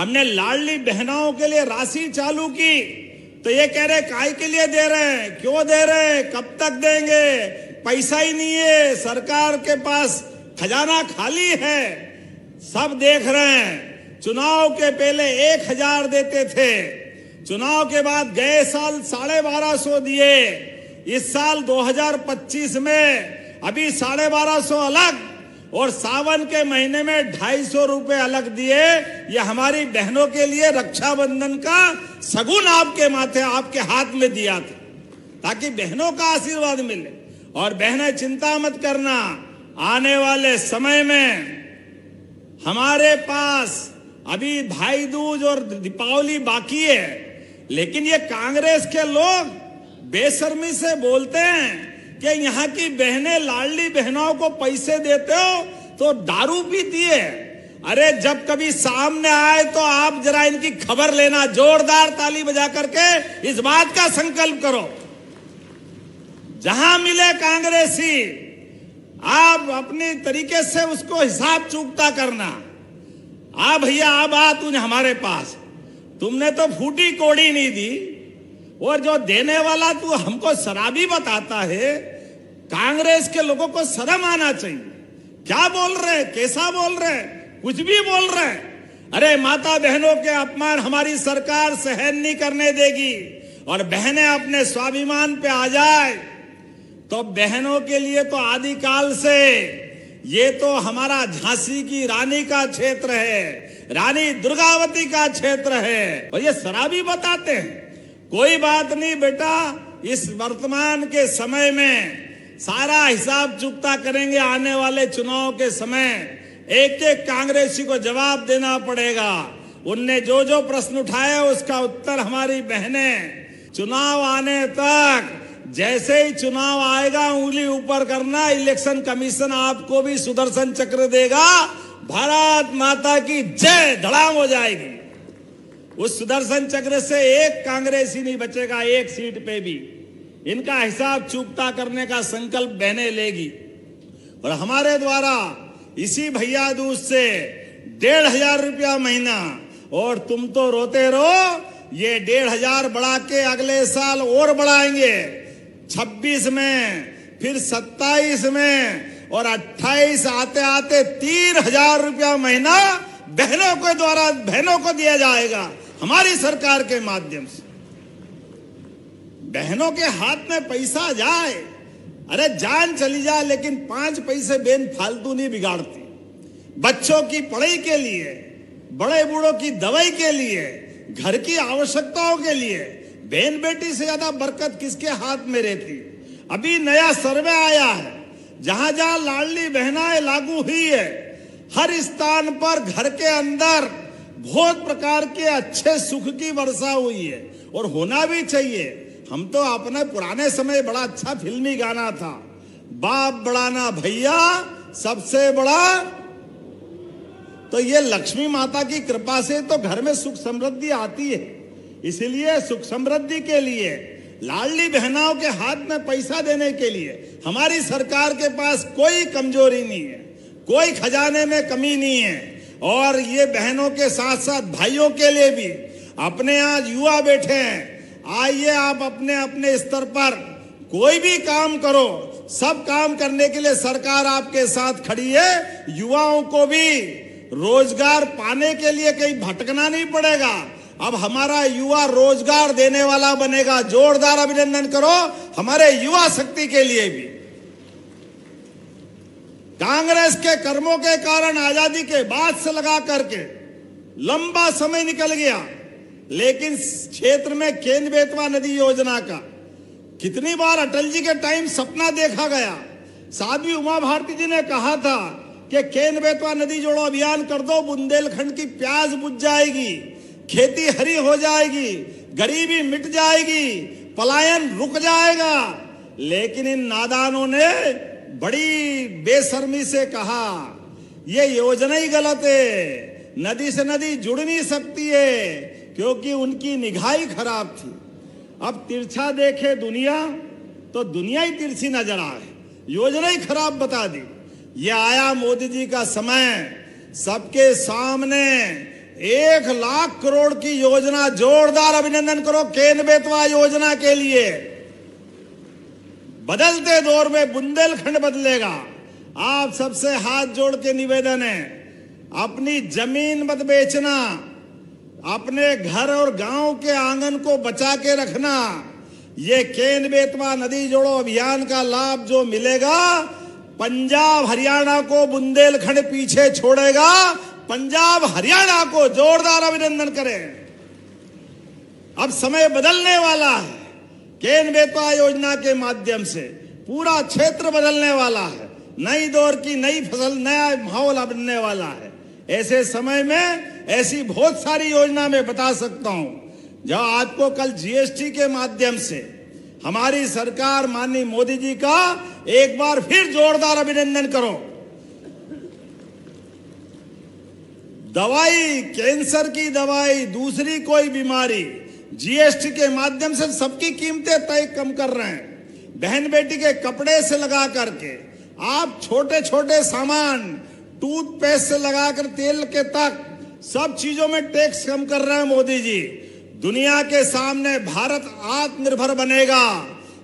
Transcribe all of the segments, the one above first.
हमने लाडली बहनों के लिए राशि चालू की तो ये कह रहे काय के लिए दे रहे हैं, क्यों दे रहे हैं, कब तक देंगे, पैसा ही नहीं है, सरकार के पास खजाना खाली है। सब देख रहे हैं। चुनाव के पहले 1000 देते थे, चुनाव के बाद गए साल 1250 दिए, इस साल 2025 में अभी 1250 अलग और सावन के महीने में 250 रुपए अलग दिए। ये हमारी बहनों के लिए रक्षाबंधन का सगुन आपके माथे, आपके हाथ में दिया था, ताकि बहनों का आशीर्वाद मिले। और बहनें चिंता मत करना, आने वाले समय में हमारे पास अभी भाई दूज और दीपावली बाकी है, लेकिन ये कांग्रेस के लोग बेशर्मी से बोलते हैं कि यहाँ की बहनें लाडली बहनों को पैसे देते हो तो दारू पीती है। अरे जब कभी सामने आए तो आप जरा इनकी खबर लेना, जोरदार ताली बजा करके इस बात का संकल्प करो। जहां मिले कांग्रेसी आप अपनी तरीके से उसको हिसाब चूकता करना। भैया अब आ तूने हमारे पास, तुमने तो फूटी कोड़ी नहीं दी, और जो देने वाला तू हमको शराबी बताता है। कांग्रेस के लोगों को शर्म आना चाहिए। क्या बोल रहे, कैसा बोल रहे, कुछ भी बोल रहे। अरे माता बहनों के अपमान हमारी सरकार सहन नहीं करने देगी, और बहनें अपने स्वाभिमान पे आ जाए तो बहनों के लिए तो आदिकाल से ये तो हमारा झांसी की रानी का क्षेत्र है, रानी दुर्गावती का क्षेत्र है, और ये शराबी बताते हैं। कोई बात नहीं बेटा, इस वर्तमान के समय में सारा हिसाब चुकता करेंगे। आने वाले चुनाव के समय एक एक कांग्रेसी को जवाब देना पड़ेगा। उनने जो जो प्रश्न उठाए उसका उत्तर हमारी बहनें चुनाव आने तक, जैसे ही चुनाव आएगा उंगली ऊपर करना, इलेक्शन कमीशन आपको भी सुदर्शन चक्र देगा। भारत माता की जय धड़ाम हो जाएगी। उस सुदर्शन चक्र से एक कांग्रेसी नहीं बचेगा, एक सीट पे भी। इनका हिसाब चूकता करने का संकल्प बहने लेगी। और हमारे द्वारा इसी भैया दूज से 1500 रुपया महीना, और तुम तो रोते रहो, ये 1500 बढ़ा के अगले साल और बढ़ाएंगे, 26 में, फिर 27 में, और 28 आते आते 3000 रुपया महीना बहनों के द्वारा बहनों को दिया जाएगा हमारी सरकार के माध्यम से। बहनों के हाथ में पैसा जाए, अरे जान चली जाए, लेकिन 5 पैसे बेन फालतू नहीं बिगाड़ती। बच्चों की पढ़ाई के लिए, बड़े बूढ़ों की दवाई के लिए, घर की आवश्यकताओं के लिए बहन बेटी से ज्यादा बरकत किसके हाथ में रहती। अभी नया सर्वे आया है, जहां जहां लाडली बहनाएं लागू हुई है, हर स्थान पर घर के अंदर बहुत प्रकार के अच्छे सुख की वर्षा हुई है, और होना भी चाहिए। हम तो अपने पुराने समय बड़ा अच्छा फिल्मी गाना था, बाप बड़ा ना भैया सबसे बड़ा। तो ये लक्ष्मी माता की कृपा से तो घर में सुख समृद्धि आती है। इसलिए सुख समृद्धि के लिए, लाडली बहनाओं के हाथ में पैसा देने के लिए हमारी सरकार के पास कोई कमजोरी नहीं है, कोई खजाने में कमी नहीं है। और ये बहनों के साथ साथ भाइयों के लिए भी, अपने आज युवा बैठे हैं, आइए आप अपने अपने स्तर पर कोई भी काम करो, सब काम करने के लिए सरकार आपके साथ खड़ी है। युवाओं को भी रोजगार पाने के लिए कहीं भटकना नहीं पड़ेगा। अब हमारा युवा रोजगार देने वाला बनेगा। जोरदार अभिनंदन करो हमारे युवा शक्ति के लिए भी। कांग्रेस के कर्मों के कारण आजादी के बाद से लगा करके लंबा समय निकल गया, लेकिन क्षेत्र में केन बेतवा नदी योजना का कितनी बार अटल जी के टाइम सपना देखा गया। साध्वी उमा भारती जी ने कहा था कि केन बेतवा नदी जोड़ो अभियान कर दो, बुंदेलखंड की प्यास बुझ जाएगी, खेती हरी हो जाएगी, गरीबी मिट जाएगी, पलायन रुक जाएगा। लेकिन इन नादानों ने बड़ी बेशर्मी से कहा ये योजना ही गलत है, नदी से नदी जुड़ नहीं सकती है, क्योंकि उनकी निगाह ही खराब थी। अब तिरछा देखे दुनिया तो दुनिया ही तिरछी नजर आए, योजना ही खराब बता दी। ये आया मोदी जी का समय, सबके सामने 1 लाख करोड़ की योजना, जोरदार अभिनंदन करो केन बेतवा योजना के लिए। बदलते दौर में बुंदेलखंड बदलेगा। आप सबसे हाथ जोड़ के निवेदन है, अपनी जमीन मत बेचना, अपने घर और गांव के आंगन को बचा के रखना। ये केन बेतवा नदी जोड़ो अभियान का लाभ जो मिलेगा, पंजाब हरियाणा को बुंदेलखंड पीछे छोड़ेगा। पंजाब हरियाणा को जोरदार अभिनंदन करें। अब समय बदलने वाला है। केन बेतवा योजना के माध्यम से पूरा क्षेत्र बदलने वाला है। नई दौर की नई फसल, नया माहौल बनने वाला है। ऐसे समय में ऐसी बहुत सारी योजना मैं बता सकता हूं, जो आपको कल जीएसटी के माध्यम से हमारी सरकार माननीय मोदी जी का एक बार फिर जोरदार अभिनंदन करो। दवाई, कैंसर की दवाई, दूसरी कोई बीमारी, जीएसटी के माध्यम से सबकी कीमतें तय कम कर रहे हैं। बहन बेटी के कपड़े से लगा करके आप छोटे छोटे सामान, टूथपेस्ट से लगाकर तेल के तक सब चीजों में टैक्स कम कर रहे हैं मोदी जी। दुनिया के सामने भारत आत्मनिर्भर बनेगा।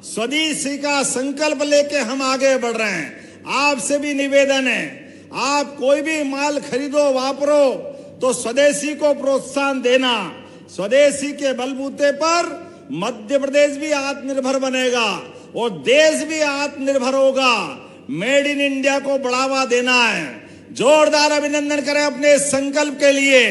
स्वदेशी का संकल्प लेके हम आगे बढ़ रहे हैं। आपसे भी निवेदन है, आप कोई भी माल खरीदो वापरो तो स्वदेशी को प्रोत्साहन देना। स्वदेशी के बलबूते पर मध्य प्रदेश भी आत्मनिर्भर बनेगा और देश भी आत्मनिर्भर होगा। मेड इन इंडिया को बढ़ावा देना है। जोरदार अभिनंदन करें अपने संकल्प के लिए।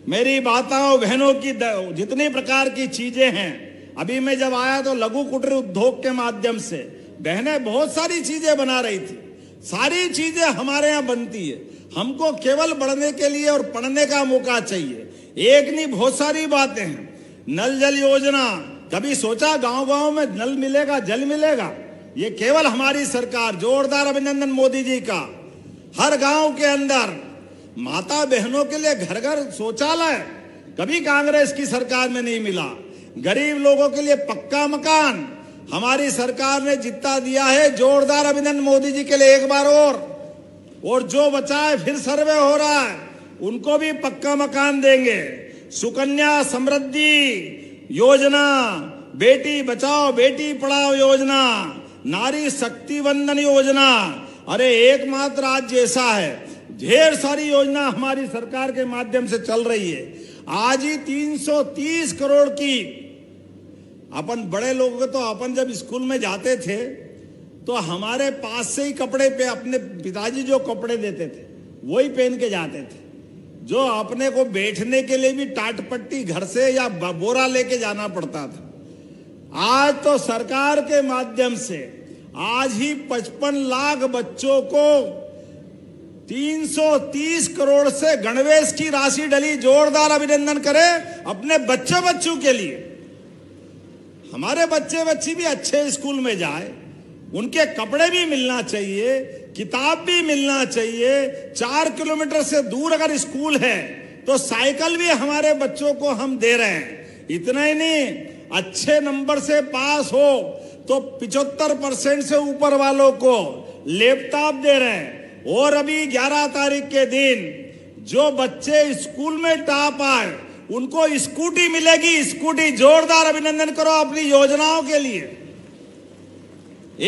मेरी माताओं बहनों की जितनी प्रकार की चीजें हैं, अभी मैं जब आया तो लघु कुटीर उद्योग के माध्यम से बहनें बहुत सारी चीजें बना रही थी। सारी चीजें हमारे यहाँ बनती है। हमको केवल बढ़ने के लिए और पढ़ने का मौका चाहिए। एक नहीं, बहुत सारी बातें हैं। नल जल योजना, कभी सोचा गांव गांव में नल मिलेगा, जल मिलेगा? ये केवल हमारी सरकार, जोरदार अभिनंदन मोदी जी का। हर गांव के अंदर माता बहनों के लिए घर घर शौचालय, कभी कांग्रेस की सरकार में नहीं मिला। गरीब लोगों के लिए पक्का मकान हमारी सरकार ने जितना दिया है, जोरदार अभिनंदन मोदी जी के लिए एक बार और जो बचा है फिर सर्वे हो रहा है, उनको भी पक्का मकान देंगे। सुकन्या समृद्धि योजना, बेटी बचाओ बेटी पढ़ाओ योजना, नारी शक्ति वंदन योजना, अरे एकमात्र राज्य ऐसा है, ढेर सारी योजना हमारी सरकार के माध्यम से चल रही है। आज ही 330 करोड़ की, अपन बड़े लोग तो अपन जब स्कूल में जाते थे तो हमारे पास से ही कपड़े पे अपने पिताजी जो कपड़े देते थे वही पहन के जाते थे। जो अपने को बैठने के लिए भी टाटपट्टी घर से या बोरा लेके जाना पड़ता था। आज तो सरकार के माध्यम से आज ही 55 लाख बच्चों को 330 करोड़ से गणवेश की राशि डली। जोरदार अभिनंदन करें अपने बच्चों के लिए। हमारे बच्चे भी अच्छे स्कूल में जाए, उनके कपड़े भी मिलना चाहिए, किताब भी मिलना चाहिए। 4 किलोमीटर से दूर अगर स्कूल है तो साइकिल भी हमारे बच्चों को हम दे रहे हैं। इतना ही नहीं, अच्छे नंबर से पास हो तो 75% से ऊपर वालों को लैपटॉप दे रहे हैं। और अभी 11 तारीख के दिन जो बच्चे स्कूल में टॉप आए उनको स्कूटी मिलेगी। स्कूटी, जोरदार अभिनंदन करो अपनी योजनाओं के लिए।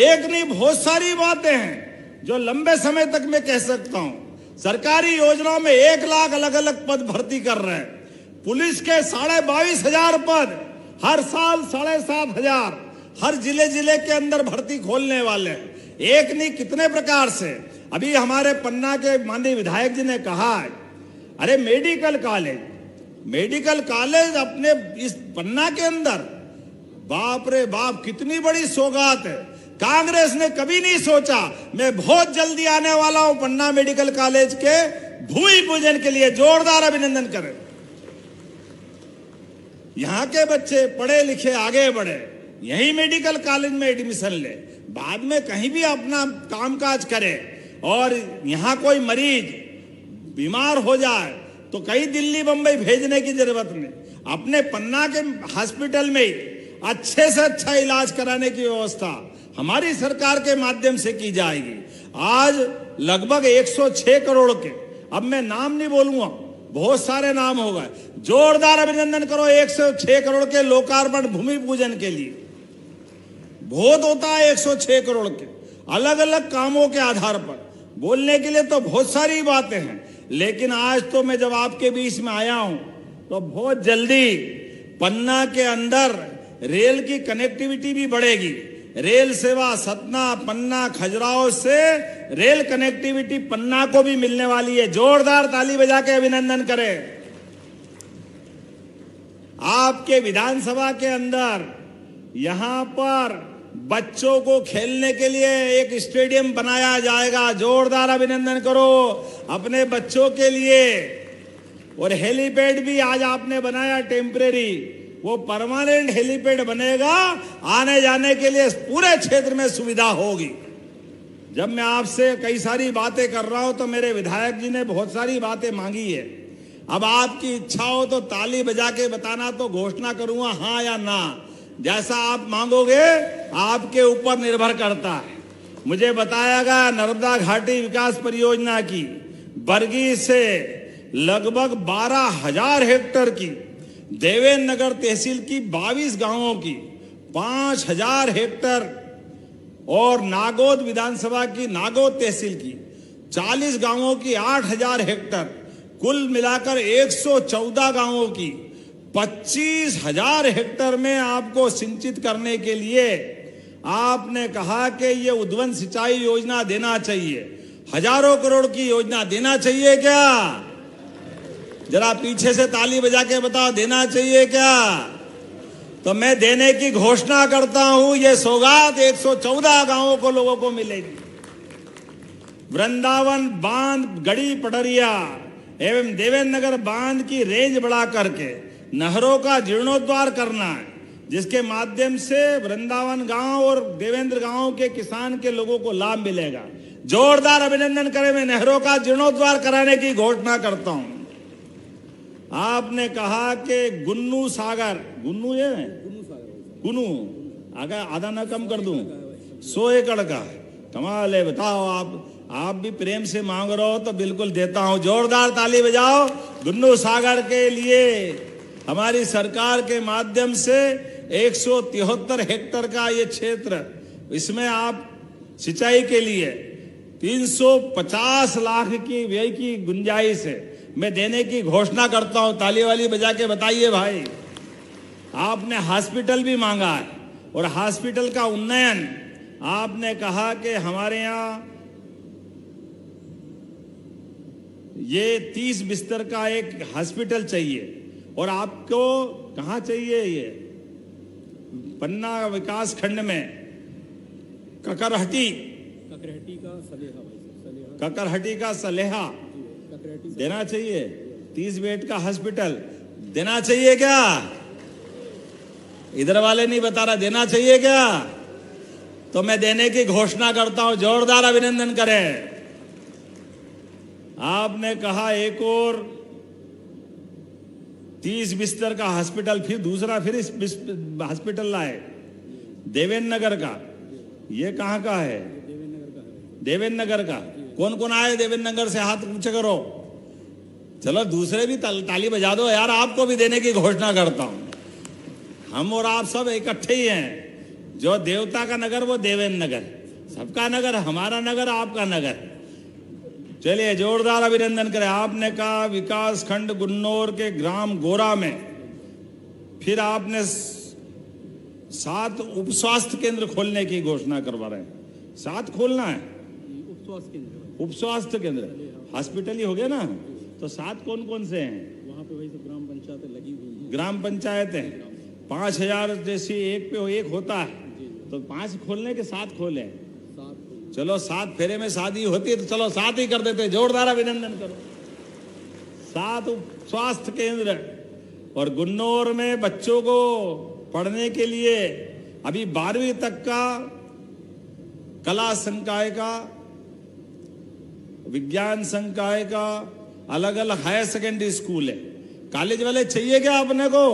एक नहीं, बहुत सारी बातें हैं जो लंबे समय तक मैं कह सकता हूं। सरकारी योजनाओं में 1 लाख अलग अलग पद भर्ती कर रहे हैं। पुलिस के 22,500 पद, हर साल 7,500 हर जिले के अंदर भर्ती खोलने वाले हैं। एक नहीं, कितने प्रकार से। अभी हमारे पन्ना के माननीय विधायक जी ने कहा है, अरे मेडिकल कॉलेज अपने इस पन्ना के अंदर, बाप रे बाप कितनी बड़ी सौगात है। कांग्रेस ने कभी नहीं सोचा। मैं बहुत जल्दी आने वाला हूं पन्ना मेडिकल कॉलेज के भूमि पूजन के लिए। जोरदार अभिनंदन करें। यहां के बच्चे पढ़े लिखे आगे बढ़े, यही मेडिकल कॉलेज में एडमिशन ले, बाद में कहीं भी अपना कामकाज करे। और यहां कोई मरीज बीमार हो जाए तो कहीं दिल्ली बंबई भेजने की जरूरत नहीं। अपने पन्ना के हॉस्पिटल में अच्छे से अच्छा इलाज कराने की व्यवस्था हमारी सरकार के माध्यम से की जाएगी। आज लगभग 106 करोड़ के अब मैं नाम नहीं बोलूंगा, बहुत सारे नाम हो गए। जोरदार अभिनंदन करो 106 करोड़ के लोकार्पण भूमि पूजन के लिए। बहुत होता है 106 करोड़ के अलग अलग कामों के आधार पर। बोलने के लिए तो बहुत सारी बातें हैं, लेकिन आज तो मैं जब आपके बीच में आया हूं तो बहुत जल्दी पन्ना के अंदर रेल की कनेक्टिविटी भी बढ़ेगी। रेल सेवा सतना, पन्ना, खजुराहो से रेल कनेक्टिविटी पन्ना को भी मिलने वाली है। जोरदार ताली बजा के अभिनंदन करें। आपके विधानसभा के अंदर यहां पर बच्चों को खेलने के लिए एक स्टेडियम बनाया जाएगा। जोरदार अभिनंदन करो अपने बच्चों के लिए। और हेलीपैड भी आज आपने बनाया टेम्परेरी, वो परमानेंट हेलीपैड बनेगा। आने जाने के लिए पूरे क्षेत्र में सुविधा होगी। जब मैं आपसे कई सारी बातें कर रहा हूं तो मेरे विधायक जी ने बहुत सारी बातें मांगी है। अब आपकी इच्छा हो तो ताली बजा के बताना, तो घोषणा करूंगा हाँ या ना। जैसा आप मांगोगे आपके ऊपर निर्भर करता है। मुझे बताया गया नर्मदा घाटी विकास परियोजना की बरगी से लगभग 12,000 हेक्टेयर की, देवेंद्र नगर तहसील की 22 गांवों की 5,000 हेक्टेयर और नागौद विधानसभा की नागौद तहसील की 40 गांवों की 8,000 हेक्टेयर, कुल मिलाकर 114 गांवों की 25,000 हेक्टेयर में आपको सिंचित करने के लिए आपने कहा कि ये उद्वन सिंचाई योजना देना चाहिए। हजारों करोड़ की योजना देना चाहिए क्या? जरा पीछे से ताली बजा के बताओ, देना चाहिए क्या? तो मैं देने की घोषणा करता हूं। ये सौगात 114 गांवों को लोगों को मिलेगी। वृंदावन बांध, गढ़ी पटरिया एवं देवेंद्र नगर बांध की रेंज बढ़ा करके नहरों का जीर्णोद्धार करना है, जिसके माध्यम से वृंदावन गांव और देवेंद्र गांव के किसान के लोगों को लाभ मिलेगा। जोरदार अभिनंदन करें। मैं नहरों का जीर्णोद्धार कराने की घोषणा करता हूं। आपने कहा कि गुन्नू सागर, गुन्नू ये गुन्नू आगे आधा ना कम कर दूं, 100 एकड़ का कमाल है। बताओ आप भी प्रेम से मांग रहे हो तो बिल्कुल देता हूं। जोरदार ताली बजाओ। गुन्नू सागर के लिए हमारी सरकार के माध्यम से 173 हेक्टेयर का ये क्षेत्र, इसमें आप सिंचाई के लिए 350 लाख की व्यय की गुंजाइश है, मैं देने की घोषणा करता हूं। ताली वाली बजा के बताइए भाई। आपने हॉस्पिटल भी मांगा है और हॉस्पिटल का उन्नयन आपने कहा कि हमारे यहां ये 30 बिस्तर का एक हॉस्पिटल चाहिए। और आपको कहां चाहिए? ये पन्ना विकास खंड में ककरहटी का सलेहा देना चाहिए। 30 बेड का हॉस्पिटल देना चाहिए क्या? इधर वाले नहीं बता रहा, देना चाहिए क्या? तो मैं देने की घोषणा करता हूं। जोरदार अभिनंदन करें। आपने कहा एक और 30 बिस्तर का हॉस्पिटल, फिर दूसरा फिर इस हॉस्पिटल लाए देवेंद्र नगर का। ये कहां का है? देवेंद्र नगर का। कौन कौन आए देवेंद्र नगर से? हाथ ऊंचे करो। चलो दूसरे भी ताली बजा दो यार। आपको भी देने की घोषणा करता हूं। हम और आप सब इकट्ठे ही हैं। जो देवता का नगर वो देवेंद्र नगर, सबका नगर, हमारा नगर, आपका नगर। चलिए जोरदार अभिनंदन करें। आपने कहा विकास खंड गुन्नौर के ग्राम गोरा में फिर आपने 7 उप स्वास्थ्य केंद्र खोलने की घोषणा करवा रहे हैं। 7 खोलना है उप स्वास्थ्य केंद्र। हॉस्पिटल ही हो गया ना, तो 7 कौन कौन से हैं? वहाँ पे वही सब ग्राम पंचायतें लगी हुई हैं। ग्राम पंचायतें 5,000 जैसी एक पे एक होता है, तो 5 खोलने के 7 खोले। चलो 7 फेरे में शादी होती है तो चलो 7 ही कर देते। जोरदार अभिनंदन करो। 7 स्वास्थ्य केंद्र। और गुन्नौर में बच्चों को पढ़ने के लिए अभी 12वीं तक का कला संकाय का, विज्ञान संकाय का अलग अलग हायर सेकेंडरी स्कूल है। कॉलेज वाले चाहिए क्या अपने को?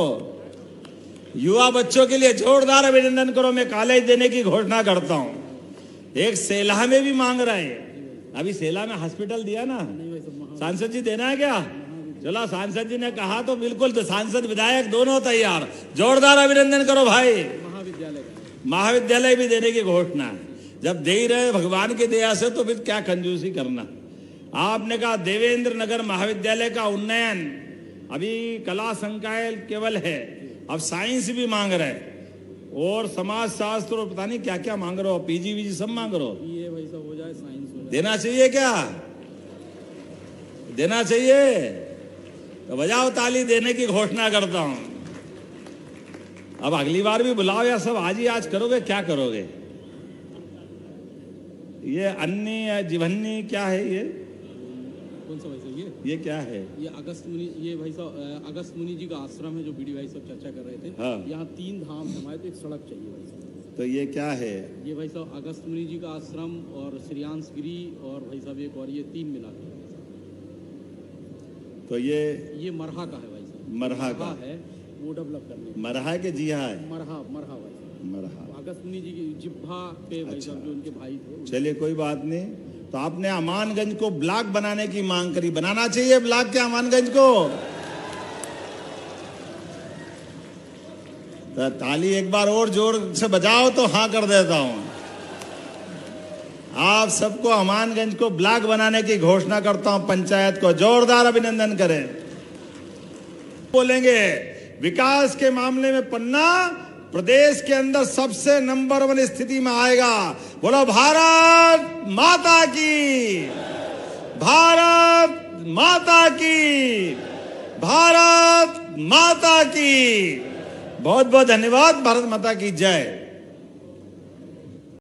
युवा बच्चों के लिए जोरदार अभिनंदन करो। मैं कॉलेज देने की घोषणा करता हूं। एक सेला में भी मांग रहे हैं। अभी सेला में हॉस्पिटल दिया ना, सांसद जी देना है क्या? चलो सांसद जी ने कहा तो बिल्कुल, तो सांसद विधायक दोनों तैयार। जोरदार अभिनंदन करो भाई। महाविद्यालय का महाविद्यालय भी देने की घोषणा है। जब दे ही रहे भगवान की दया से तो फिर क्या कंजूसी करना। आपने कहा देवेंद्र नगर महाविद्यालय का उन्नयन, अभी कला संकाय केवल है, अब साइंस भी मांग रहे और समाज शास्त्र और पता नहीं क्या क्या मांग रहे हो, पीजी वीजी सब मांग रहे हो। ये भाई साहब हो जाए, साइंस हो जाए। देना चाहिए क्या? देना चाहिए तो बजाओ ताली, देने की घोषणा करता हूं। अब अगली बार भी बुलाओ या सब आज ही आज करोगे? क्या करोगे? ये अन्नी जीवन्नी क्या है ये? कौन सा भाई साहब ये क्या है? ये अगस्त मुनि, ये भाई साहब अगस्त मुनि जी का आश्रम है जो बीडी भाई साहब चर्चा कर रहे थे। हाँ। यहाँ 3 धाम है हमारे, तो एक सड़क चाहिए भाई साहब। तो ये क्या है? ये भाई साहब अगस्त मुनि जी का आश्रम और श्रीयांश गिरी और भाई साहब एक और, ये 3 मिला के भाई साहब। तो ये मरहा का है भाई साहब। मरहा का है वो डेवलप करने का। मरहा के जी हाँ है मरहा मरहा भाई साहब। मरहा। अगस्त मुनि जी की जिब्भा पे भाई साहब जो उनके भाई थे। चलिए कोई बात नहीं। तो आपने अमानगंज को ब्लॉक बनाने की मांग करी, बनाना चाहिए ब्लॉक के अमानगंज को। तो ताली एक बार और जोर से बजाओ तो हाँ कर देता हूं। आप सबको अमानगंज को ब्लॉक बनाने की घोषणा करता हूं। पंचायत को जोरदार अभिनंदन करें। बोलेंगे विकास के मामले में पन्ना प्रदेश के अंदर सबसे नंबर 1 स्थिति में आएगा। बोलो भारत माता की, भारत माता की, भारत माता की। बहुत बहुत धन्यवाद। भारत माता की जय।